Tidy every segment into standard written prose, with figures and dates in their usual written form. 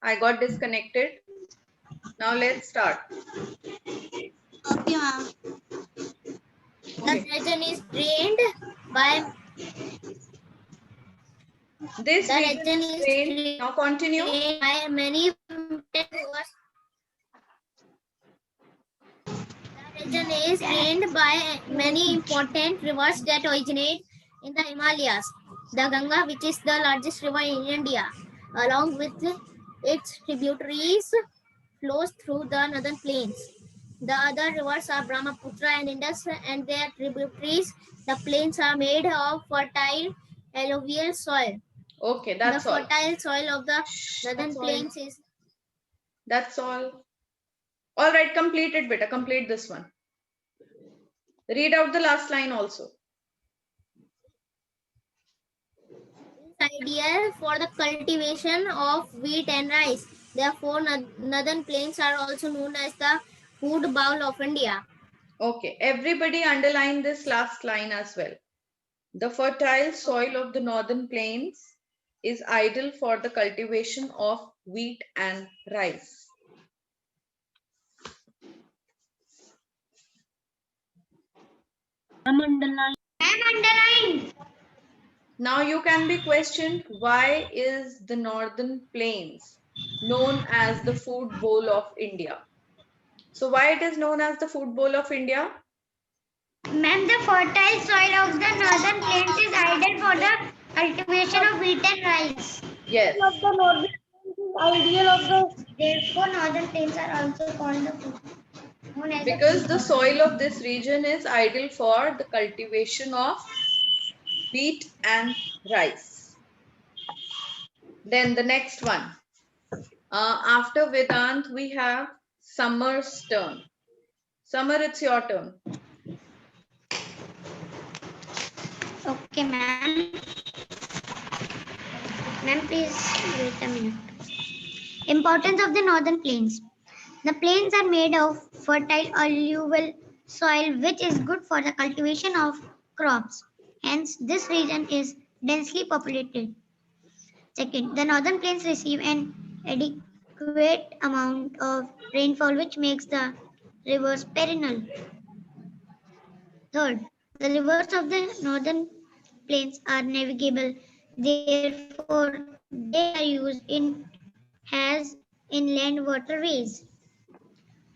I got disconnected. Now let's start. Okay, ma'am. Okay. The region is drained by This the region region is is drained. Now continue. drained by many rivers. The region is drained by many important rivers that originate in the Himalayas. The Ganga, which is the largest river in India, along with its tributaries, flows through the northern plains. The other rivers are Brahmaputra and Indus and their tributaries. The plains are made of fertile alluvial soil. Okay, that's all. The fertile soil of the northern That's all. plains is. That's all. All right, complete it, beta. Complete this one. Read out the last line also. Is ideal for the cultivation of wheat and rice. Therefore, northern plains are also known as the food bowl of India. Okay, everybody underline this last line as well. The fertile soil of the northern plains is ideal for the cultivation of wheat and rice. I'm underlined. Now you can be questioned, why is the northern plains known as the food bowl of India? So why it is known as the food bowl of India? Ma'am, the fertile soil of the northern plains is ideal for the cultivation of wheat and rice. Yes. Of the northern plains is ideal of the. Therefore, northern plains are also called the food. Because the soil of this region is ideal for the cultivation of wheat and rice. Then the next one. After Vedant, we have Summer's turn. Summer, it's your turn. Okay, ma'am. Ma'am, please wait a minute. Importance of the northern plains. The plains are made of fertile alluvial soil which is good for the cultivation of crops. Hence, this region is densely populated. Second, the northern plains receive an adequate amount of rainfall which makes the rivers perennial. Third, the rivers of the northern plains are navigable, therefore they are used in as inland waterways.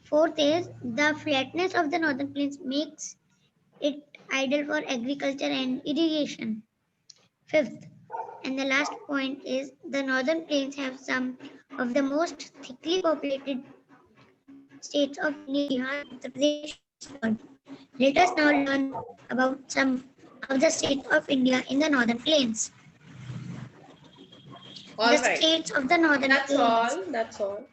Fourth is the flatness of the northern plains makes it ideal for agriculture and irrigation. Fifth, and the last point is the northern plains have some of the most thickly populated states of India, Bihar, Uttar Pradesh, Chhattisgarh. Let us now learn about some of the states of India in the northern plains. All The right. states of the northern That's plains. all. That's all.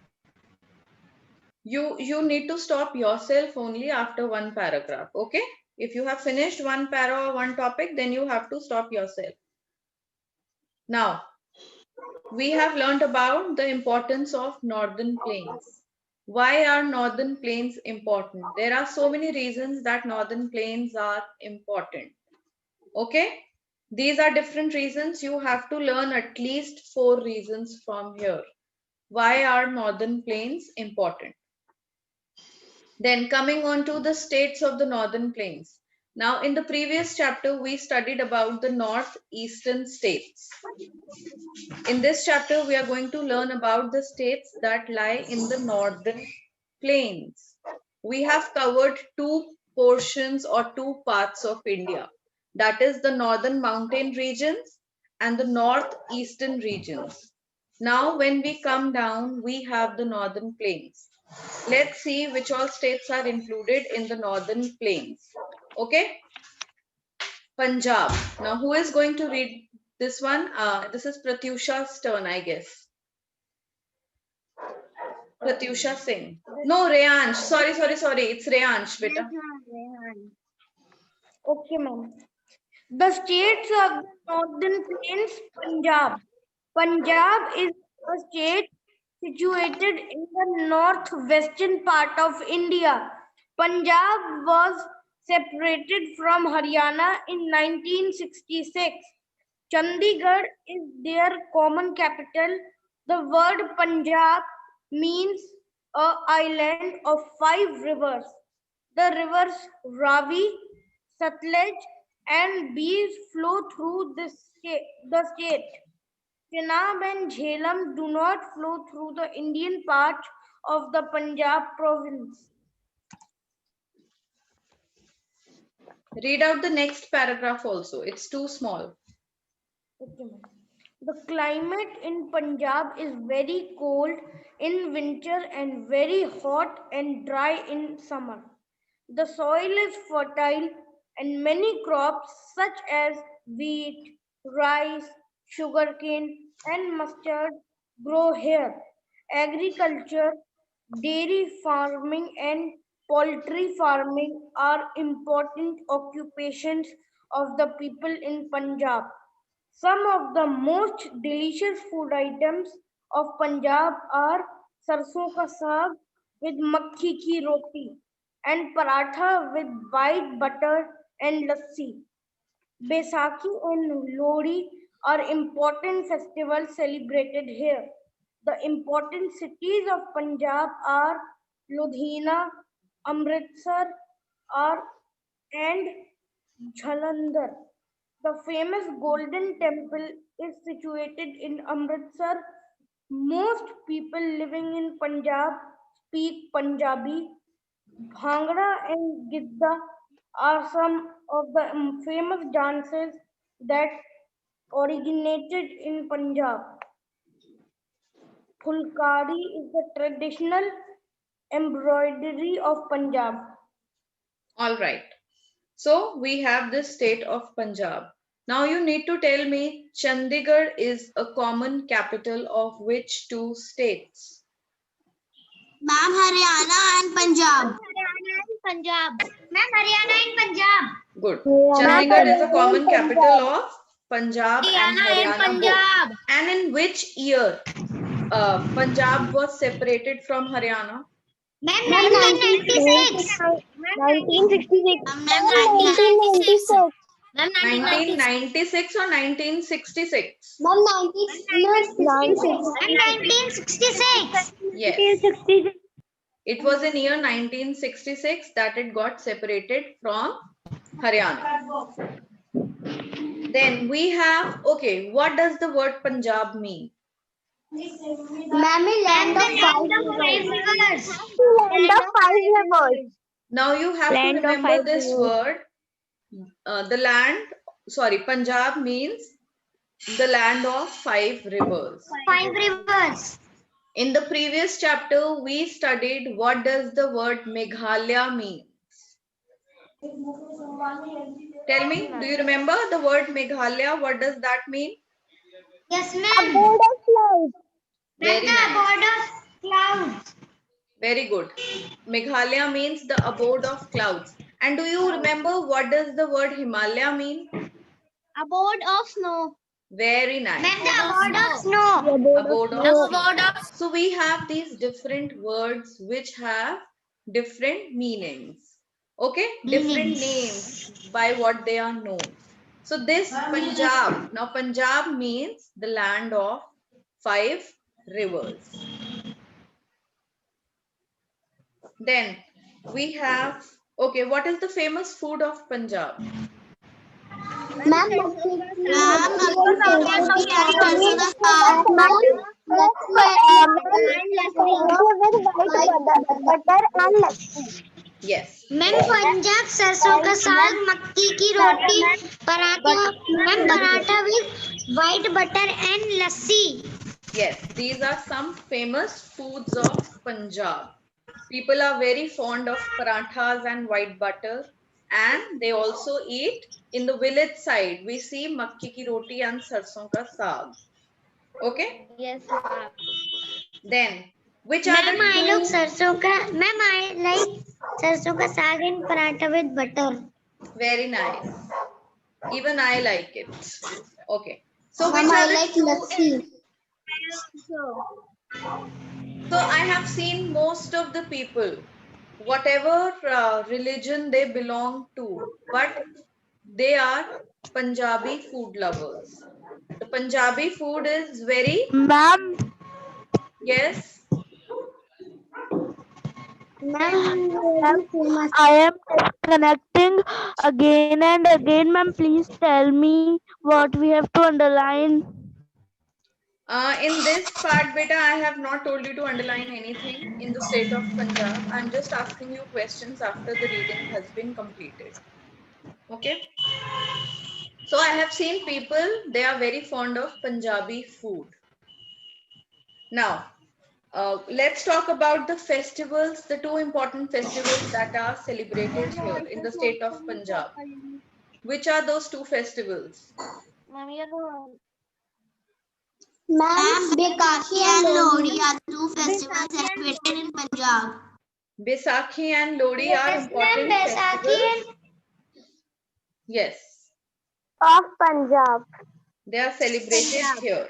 You need to stop yourself only after one paragraph. Okay. If you have finished one para or one topic, then you have to stop yourself. Now, we have learned about the importance of northern plains. Why are northern plains important? There are so many reasons that northern plains are important. Okay? These are different reasons. You have to learn at least 4 reasons from here. Why are northern plains important? Then coming on to the states of the northern plains. Now in the previous chapter, we studied about the northeastern states. In this chapter, we are going to learn about the states that lie in the northern plains. We have covered 2 portions or 2 parts of India. That is the northern mountain regions and the northeastern regions. Now when we come down, we have the northern plains. Let's see which all states are included in the northern plains. Okay. Punjab. Now who is going to read this one? This is Pratyusha's turn, I guess. Pratyusha Singh. No, Reyansh. Sorry. It's Reyansh, beta. Okay, ma'am. The states of the northern plains, Punjab. Punjab is a state situated in the northwestern part of India. Punjab was separated from Haryana in 1966. Chandigarh is their common capital. The word Punjab means an island of 5 rivers. The rivers Ravi, Satluj, and Beas flow through the state. Chenab and Jhelum do not flow through the Indian part of the Punjab province. Read out the next paragraph also. It's too small. Okay, ma'am. The climate in Punjab is very cold in winter and very hot and dry in summer. The soil is fertile and many crops such as wheat, rice, sugarcane, and mustard grow here. Agriculture, dairy farming, and poultry farming are important occupations of the people in Punjab. Some of the most delicious food items of Punjab are sarson ka saag with makki ki roti and paratha with white butter and lassi. Baisakhi and Lodi are important festivals celebrated here. The important cities of Punjab are Ludhiana, Amritsar, and Jalandhar. The famous Golden Temple is situated in Amritsar. Most people living in Punjab speak Punjabi. Bhangra and Gidda are some of the famous dances that originated in Punjab. Fulkari is the traditional embroidery of Punjab. All right. So we have the state of Punjab. Now you need to tell me Chandigarh is a common capital of which two states? Ma'am, Haryana and Punjab. Haryana and Punjab. Ma'am, Haryana and Punjab. Good. Chandigarh is a common capital of Punjab and Haryana both. Punjab. And in which year Punjab was separated from Haryana? Ma'am, 1996. 1966. Ma'am, 1996. Ma'am, 1996 or 1966? Ma'am, 1966. Yes. It was in year 1966 that it got separated from Haryana. Then we have, okay, what does the word Punjab mean? Ma'am, land of 5 rivers. Now you have to remember this word. Punjab means the land of 5 rivers. 5 rivers. In the previous chapter, we studied what does the word Meghalaya mean. Tell me, do you remember the word Meghalaya? What does that mean? Yes, ma'am. Very nice. Abode of clouds. Very good. Meghalaya means the abode of clouds. And do you remember what does the word Himalaya mean? Abode of snow. Very nice. Ma'am, the abode of snow. Abode of snow. So we have these different words which have different meanings. Okay? Different names by what they are known. So this Punjab. Now Punjab means the land of 5 rivers. Then we have, okay, what is the famous food of Punjab? Ma'am, Yes. Ma'am, Punjab सरसों का साग, मक्की की रोटी, paratha with white butter and lassi. Yes, these are some famous foods of Punjab. People are very fond of parathas and white butter, and they also eat in the village side. We see makki ki roti and sarson ka saag. Okay? Yes, ma'am. Then, which are the Ma'am, I like sarson ka saag and paratha with butter. Very nice. Even I like it. Okay. So, which Ma'am, are I the like two? lassi. So I have seen most of the people, whatever religion they belong to, but they are Punjabi food lovers. The Punjabi food is very Ma'am, Yes. I am connecting again and again, ma'am. Please tell me what we have to underline. In this part, beta, I have not told you to underline anything in the state of Punjab. I'm just asking you questions after the reading has been completed. Okay. So I have seen people, they are very fond of Punjabi food. Now, let's talk about the festivals, the two important festivals that are celebrated here in the state of Punjab. Which are those two festivals? Ma'am, Baisakhi and Lodi are two festivals celebrated in Punjab. Baisakhi and Lodi are Yes, important ma'am, Baisakhi festivals. Yes, Of Punjab. they are celebrated here.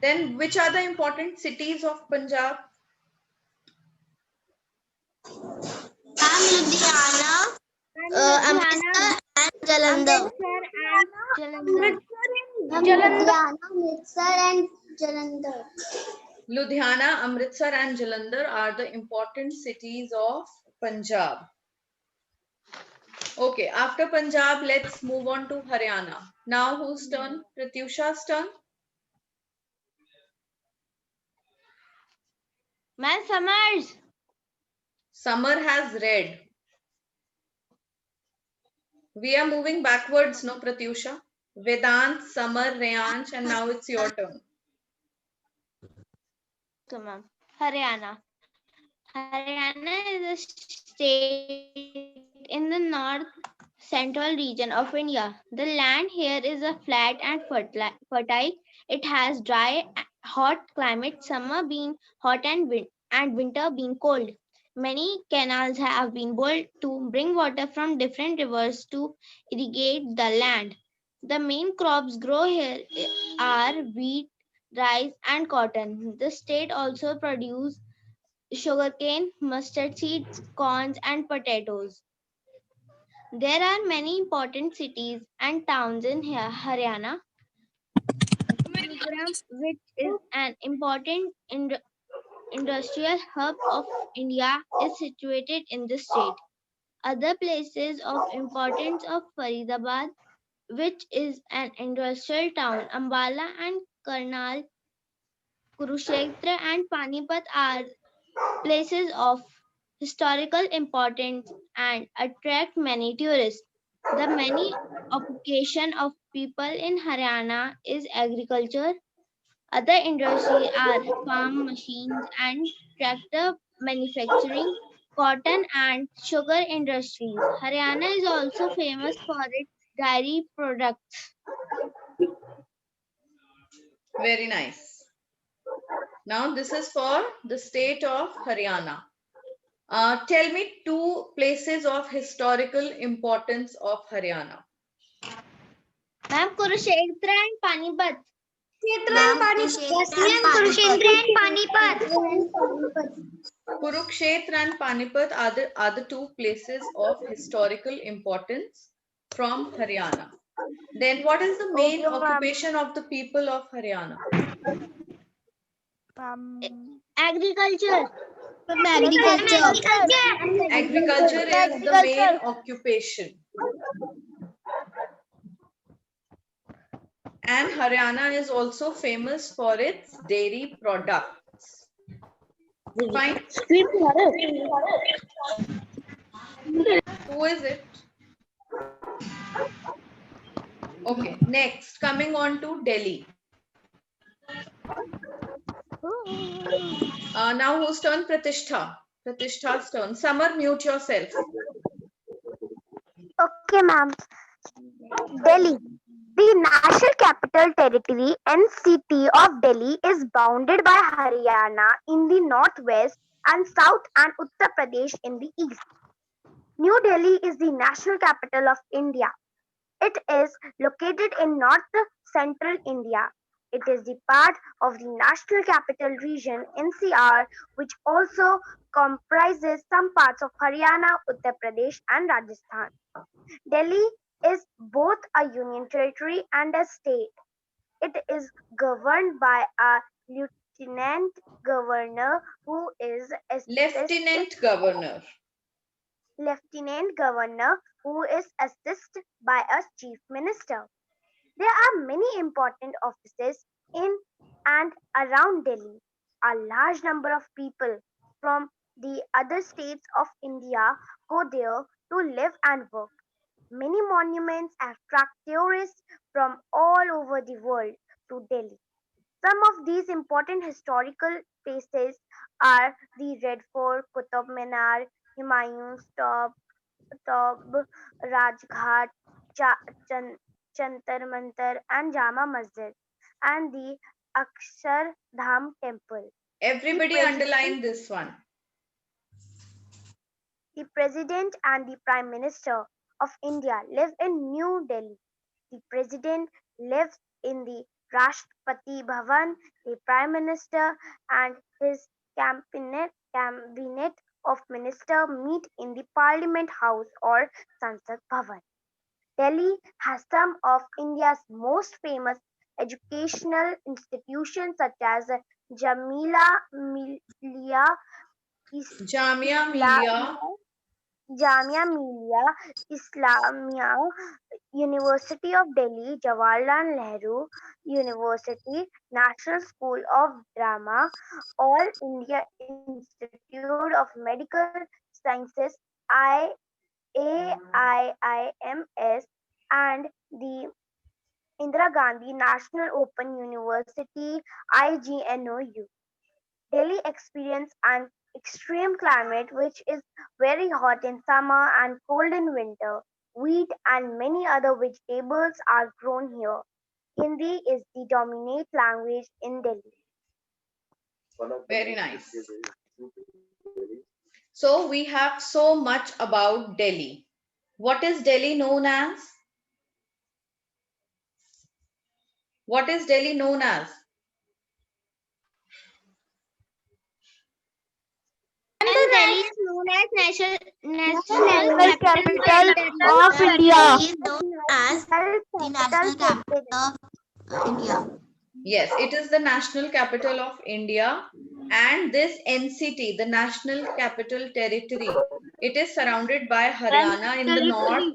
Then, which are the important cities of Punjab? Ma'am, Ludhiana, Amritsar and Jalandhar. Ludhiana, Amritsar and Jalandhar. Ludhiana, Amritsar, and Jalandhar are the important cities of Punjab. Okay, after Punjab, let's move on to Haryana. Now, whose turn? Pratyusha's turn. Ma'am, Summers. Summer has red. We are moving backwards, no, Pratyusha? Vedant, Summer, Reyansh, and now it's your turn. So, ma'am, Haryana. Haryana is a state in the north central region of India. The land here is a flat and fertile. It has dry, hot climate, summer being hot and winter being cold. Many canals have been built to bring water from different rivers to irrigate the land. The main crops grown here are wheat, rice, and cotton. The state also produces sugarcane, mustard seeds, corns, and potatoes. There are many important cities and towns in Haryana. Gurugram, which is an important industrial hub of India, is situated in the state. Other places of importance of Faridabad, which is an industrial town, Ambala and Karnal, Kurukshetra and Panipat are places of historical importance and attract many tourists. The many occupation of people in Haryana is agriculture. Other industries are farm machines and tractor manufacturing, cotton and sugar industries. Haryana is also famous for its dairy products. Very nice. Now, this is for the state of Haryana. Tell me two places of historical importance of Haryana. Ma'am, Kurukshetra and Panipat. Kurukshetra and Panipat. Kurukshetra and Panipat are the two places of historical importance from Haryana. Then what is the main occupation of the people of Haryana? Agriculture. Agriculture is the main occupation. And Haryana is also famous for its dairy products. Fine. Who is it? Okay, next, coming on to Delhi. Now whose turn? Pratishtha. Pratishtha's turn. Summer, mute yourself. Okay, ma'am. Delhi. The National Capital Territory (NCT) of Delhi is bounded by Haryana in the northwest and south and Uttar Pradesh in the east. New Delhi is the national capital of India. It is located in north-central India. It is the part of the National Capital Region (NCR), which also comprises some parts of Haryana, Uttar Pradesh, and Rajasthan. Delhi is both a union territory and a state. It is governed by a lieutenant governor who is Lieutenant Governor. lieutenant governor who is assisted by a chief minister. There are many important offices in and around Delhi. A large number of people from the other states of India go there to live and work. Many monuments attract tourists from all over the world to Delhi. Some of these important historical places are the Red Fort, Qutub Minar, Humayun's Tomb, Rajghat, Jantar Mantar, and Jama Masjid, and the Akshardham Temple. Everybody underline this one. The President and the Prime Minister of India live in New Delhi. The President lives in the Rashtrapati Bhavan. The Prime Minister and his cabinet of ministers meet in the Parliament House or Sansad Bhavan. Delhi has some of India's most famous educational institutions such as Jamia Millia Jamia Millia. Jamia Millia Islamia, University of Delhi, Jawaharlal Nehru University, National School of Drama, All India Institute of Medical Sciences, AIIMS, and the Indira Gandhi National Open University, IGNOU. Delhi experiences an extreme climate which is very hot in summer and cold in winter. Wheat and many other vegetables are grown here. Hindi is the dominant language in Delhi. Very nice. So we have so much about Delhi. What is Delhi known as? What is Delhi known as? Delhi is known as national capital of India. is known as the national capital of India. Yes, it is the national capital of India, and this NCT, the National Capital Territory, it is surrounded by Haryana in the north,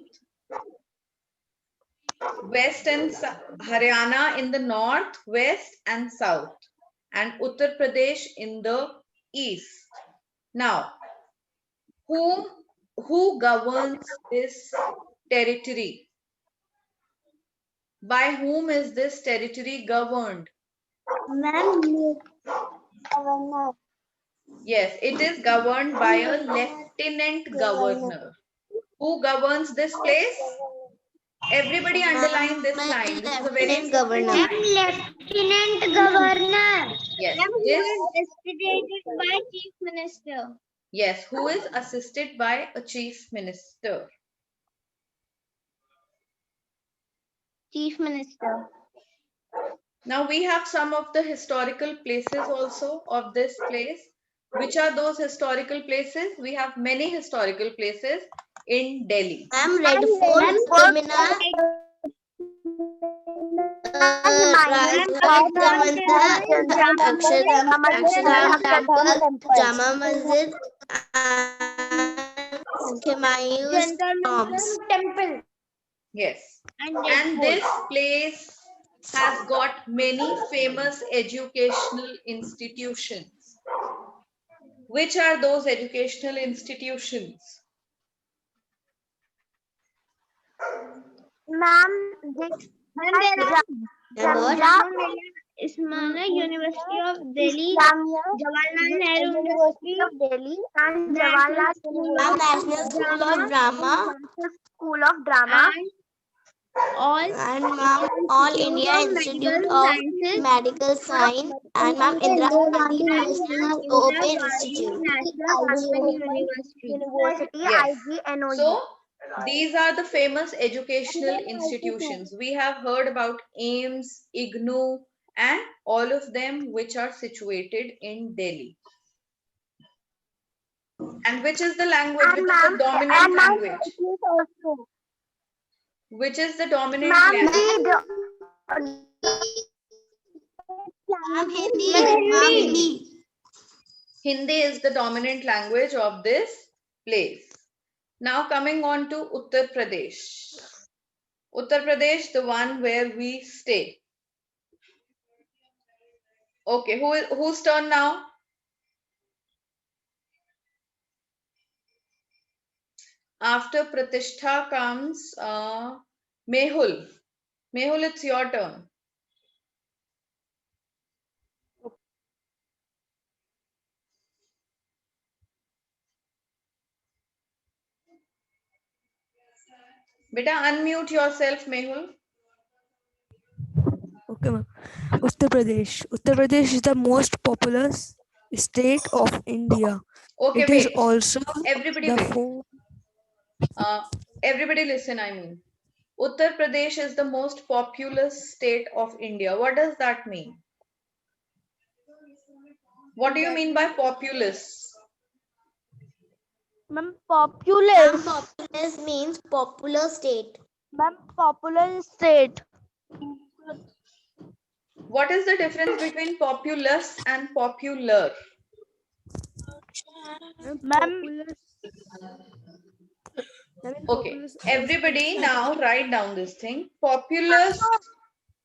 west and Haryana in the north, west and south, and Uttar Pradesh in the east. Now, who governs this territory? By whom is this territory governed? Yes, it is governed by a lieutenant governor. Who governs this place? Everybody underline this line. This is a very Governor. Lieutenant Governor. yes. Who This is assisted by Chief Minister. yes. Who is assisted by a chief minister? Chief Minister. Now we have some of the historical places also of this place. Which are those historical places? We have many historical places in Delhi. Red Fort, Minar, Akshardham Temple, Jama Masjid, and Humayun's tombs. Temple. Yes. And this place has got many famous educational institutions. Which are those educational institutions? Ma'am, Ismana University of Delhi, Islamia Jawaharlal Nehru University of Delhi, and Jawaharlal National School of Drama, School of Drama, and All India Institute of Medical Science, and Indira Gandhi National Open Institute. University, Yes. IGNOU. So these are the famous educational institutions. We have heard about AIIMS, IGNOU, and all of them which are situated in Delhi. And which is the language? Which is the dominant language? Which is the dominant language? Hindi is the dominant language of this place. Now coming on to Uttar Pradesh. Uttar Pradesh, the one where we stay. Okay, whose turn now? After Pratishtha comes Mehul. Mehul, it's your turn. Beta, unmute yourself, Mehul. Okay, ma'am. Uttar Pradesh. Uttar Pradesh is the most populous state of India. Okay, It is wait. also Everybody the wait. fourth. Everybody listen, I mean. Uttar Pradesh is the most populous state of India. What does that mean? What do you mean by populous? Ma'am, populous. Populous means popular state. Ma'am, popular state. What is the difference between populous and popular? Ma'am, Okay, everybody now write down this thing. Populous.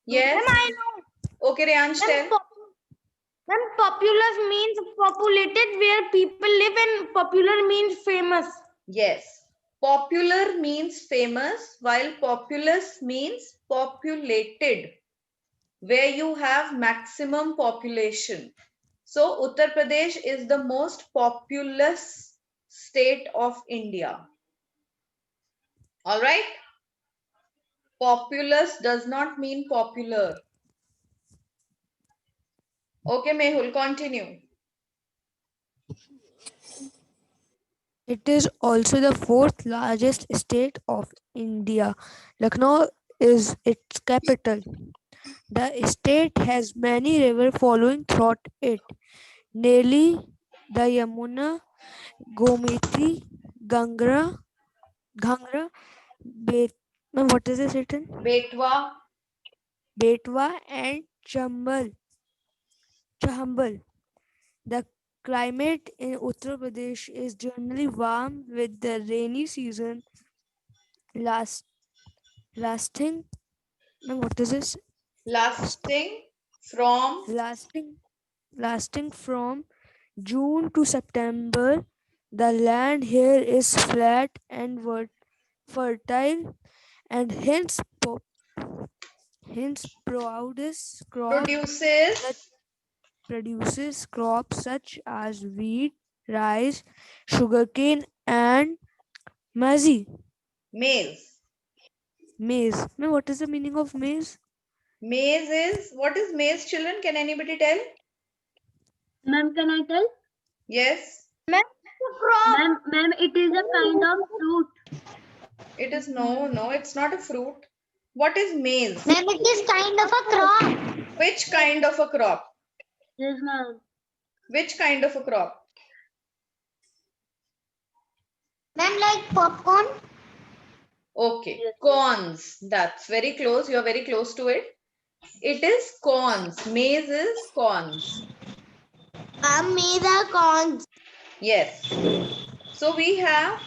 Yes. Ma'am, I know. Okay, Reyansh, tell. Ma'am, populous means populated where people live, and popular means famous. Yes. Popular means famous, while populous means populated, where you have maximum population. So Uttar Pradesh is the most populous state of India. All right. Populous does not mean popular. Okay, Mehul, continue. It is also the fourth largest state of India. Lucknow is its capital. The state has many rivers flowing throughout it. Nearly the Yamuna, Gomiti, Ghangra, what is this written? Betwa. Betwa and Chambal. The climate in Uttar Pradesh is generally warm with the rainy season lasting. What is this? Lasting from Lasting from June to September. The land here is flat and fertile, and hence produces crops such as wheat, rice, sugarcane, and maize. maize. Maize. Now, what is the meaning of maize? Maize is, what is maize, children? Can anybody tell? Ma'am, can I tell? Yes. Ma'am, it is a kind of fruit. It is no, it's not a fruit. What is maize? Ma'am, it is kind of a crop. Which kind of a crop? Yes, ma'am. Which kind of a crop? Ma'am, like popcorn. Okay, Yes. corns. That's very close. You are very close to it. It is corns. Maize is corns. Maize are corns. Yes. So we have.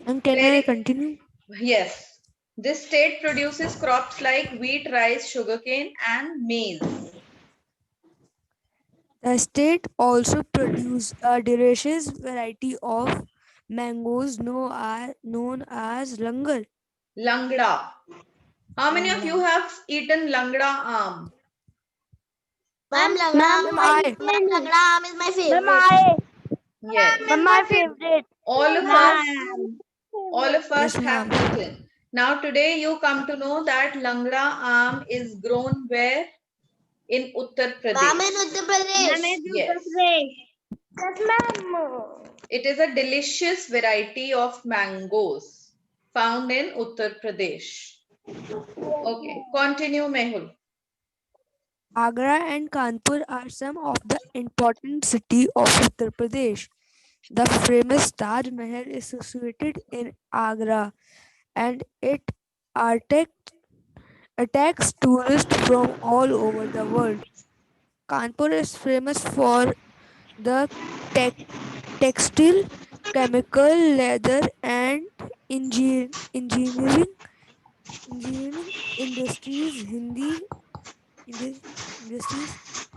And can I continue? Yes. This state produces crops like wheat, rice, sugarcane, and maize. The state also produces a delicious variety of mangoes known as langar. Langda. How many of you have eaten langda aam? Ma'am, Ma'am, Langra is my favorite. Ma'am, Yes. my favorite. All of us Yes, have ma'am. eaten. Now today you come to know that langda aam is grown where? In Uttar Ma'am, Pradesh. in Uttar Pradesh. Yes. Yes, ma'am. It is a delicious variety of mangoes found in Uttar Pradesh. Okay, continue, Mehul. Agra and Kanpur are some of the important cities of Uttar Pradesh. The famous Taj Mahal is situated in Agra, and its architect attracts tourists from all over the world. Kanpur is famous for the tech, textile, chemical, leather, and engineering industries. Industries.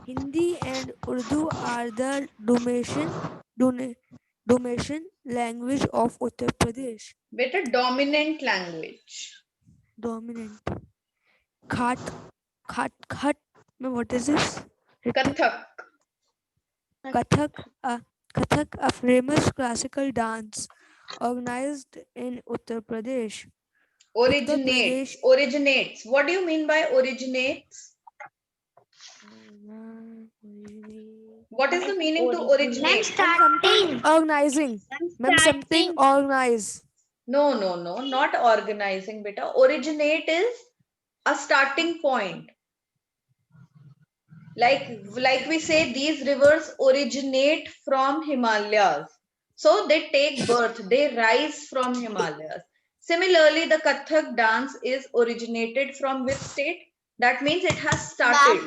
Hindi and Urdu are the domination language of Uttar Pradesh. Beta, dominant language. Dominant. Khat, khat. What is this? Kathak. Kathak, Kathak, a famous classical dance organized in Uttar Pradesh. Uttar Pradesh. Originates. What do you mean by originates? What is the meaning to Ma'am, originate? starting. Organizing. Ma'am, something organize. No, not organizing, beta. Originate is a starting point. Like we say, these rivers originate from Himalayas. So they take birth, they rise from Himalayas. Similarly, the Kathak dance is originated from which state? That means it has started.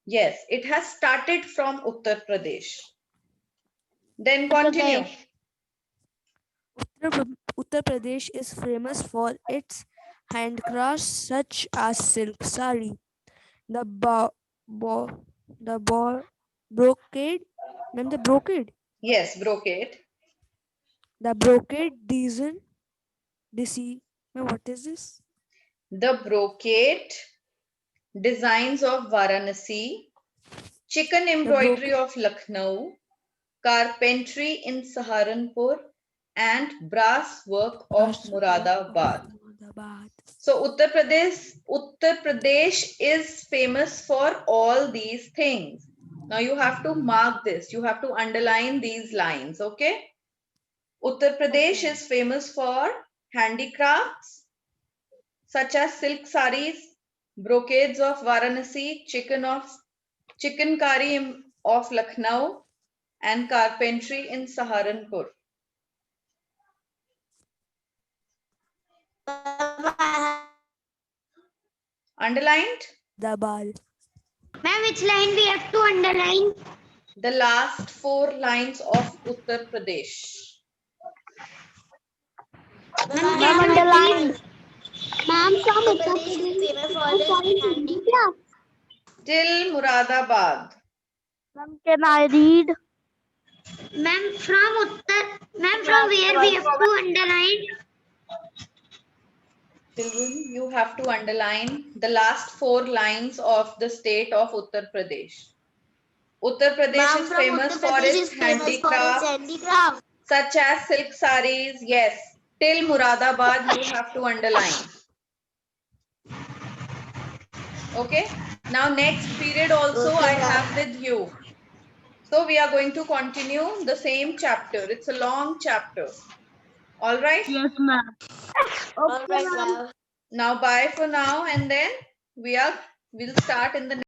Yes, it has started from Uttar Pradesh. Then continue. Uttar Pradesh is famous for its handcrafts such as silk sari, the brocade, ma'am, the brocade, Yes, brocade. design, ma'am, what is this? The brocade designs of Varanasi, chicken embroidery of Lucknow, carpentry in Saharanpur, and brass work of Muradabad. So Uttar Pradesh is famous for all these things. Now you have to mark this. You have to underline these lines, okay? Uttar Pradesh is famous for handicrafts such as silk saris, brocades of Varanasi, chicken curry of Lucknow, and carpentry in Saharanpur. Underlined? Dabal. Ma'am, which line we have to underline? The last 4 lines of Uttar Pradesh. Ma'am, underlined. Ma'am, from Uttar Pradesh. Till Muradabad. Ma'am, can I read? Ma'am, from where we have to underline? Children, you have to underline the last 4 lines of the state of Uttar Pradesh. Uttar Pradesh is famous for its handicraft, such as silk saris. Yes, till Muradabad you have to underline. Okay. Now next period also I have with you. So we are going to continue the same chapter. It's a long chapter. All right. Yes, ma'am. Now bye for now, and then we'll start in the